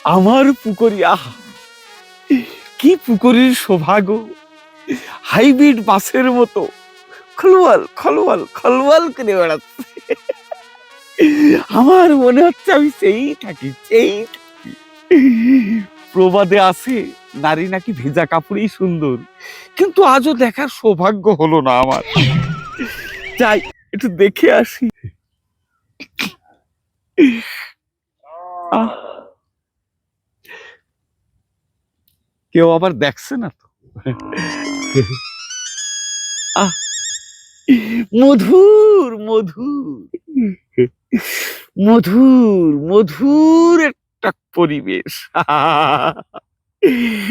আমার পুকুরি, আহা কি পুকুরির সৌভাগ্য! হাইব্রিড মাছের মতো খলওয়াল খলওয়াল খলওয়াল করে বেড়াচ্ছে। আমার মনে হচ্ছে আমি সেই থাকি, সেই থাকি। প্রবাদে আছে নারী নাকি ভেজা কাপড়েই সুন্দর, কিন্তু আজও দেখার সৌভাগ্য হলো না আমার। যাই একটু দেখে আসি। আহ, কেউ আবার দেখছে না তো? আহ, মধুর মধুর মধুর মধুর একটা পরিবেশ।